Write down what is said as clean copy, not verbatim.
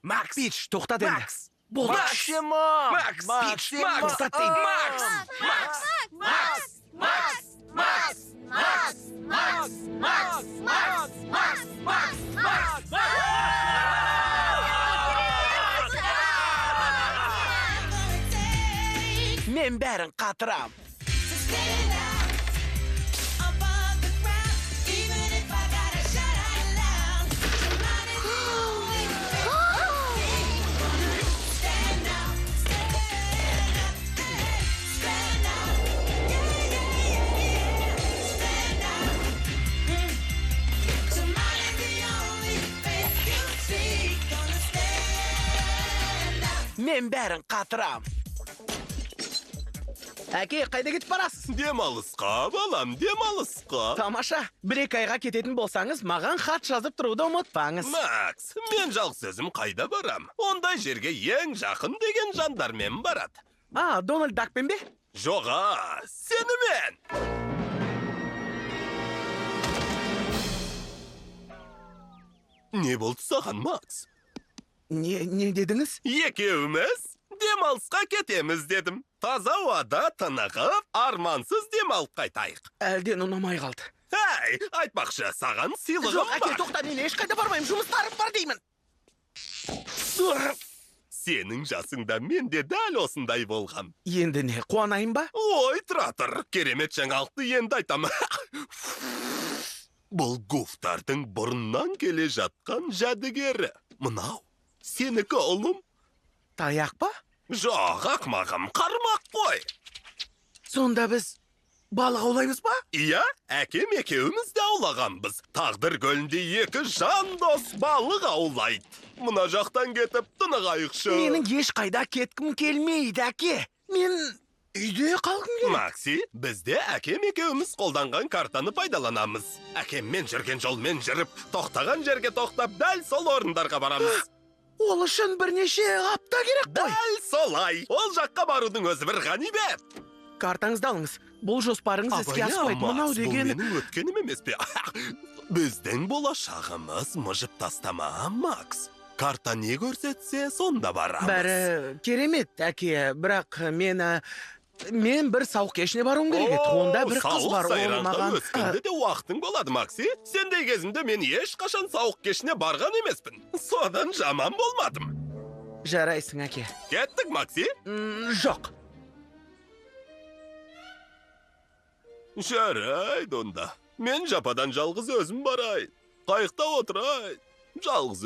Макс! Пич, тоқтат енді. Макс! Болды. Максимум! Макс! Пич! Макс! Тоқтат деймін. Макс! Макс! Макс! Макс! Макс! Макс! Макс! Макс! Макс! Макс! Макс! Макс! Мен бәрін қатырам. Мен бәрін қатырам. Әке, қайда кетіп барасыз? Демалысқа, балам, демалысқа. Тамаша, 1-2 айға кететін болсаңыз, маған хат жазып тұруды ұмытпаңыз. Макс, мен жалғыз өзім қайда барам? Ондай жерге ең жақын деген жандармен барады. Дональд Дакпен бе? Жоға, сенімен! Не болды саған, Макс? Не дедіңіз? Екеуміз демалысқа кетеміз дедім. Таза ауада тынығып, армансыз демалып қайтайық. Әлден ұнамай қалды. Әй, айтпақшы, саған сыйлығым Әке, бар. тоқта, мен ешқайда бармаймын, жұмыстарым бар деймін. Сенің жасыңда мен де дәл осындай болғам. Енді не, қуанайын ба? Ой, тұра тұр, керемет жаңалықты енді айтам. Бұл Гуфтардың бұрыннан келе жатқан жәдігері. Мынау, сенікі ұлым? Таяқ па? Жоқ, ақмағым, қармақ қой. Сонда біз балық аулаймыз ба? Иә, әкем екеуміз де аулағанбыз. Тағдыр көлінде 2 жан дос балық аулайды. Мына жақтан кетіп тынығайықшы. Менің ешқайда кеткім келмейді, әке. Мен үйде қалғым келеді. Макси, бізде әкем екеуміз қолданған картаны пайдаланамыз. Әкеммен жүрген жолмен жүріп, тоқтаған жерге тоқтап, дәл сол орындарға барамыз. Ол үшін бірнеше апта керек қой. Дәл солай. Ол жаққа барудың өзі бір ғанибет. Картаңызды алыңыз. Бұл жоспарыңыз іске аспайды. Мынау Бұл деген... менің өткенім емес пе? Біздің болашағымыз мұжып тастама, Макс. Карта не көрсетсе, сонда барамыз. Бәрі керемет, әке. Бірақ мен бір сауық кешіне баруым керек еді. Онда бір қыз бар, ол маған... Өскенде де уақытың болады, Макси. Сендей кезімде мен ешқашан сауық кешіне барған емеспін. Содан жаман болмадым. Жарайсың, әке. Кеттік, Макси? Жоқ. Жарайды онда. Мен жападан жалғыз өзім барайын. Қайықта отырайын. Жалғыз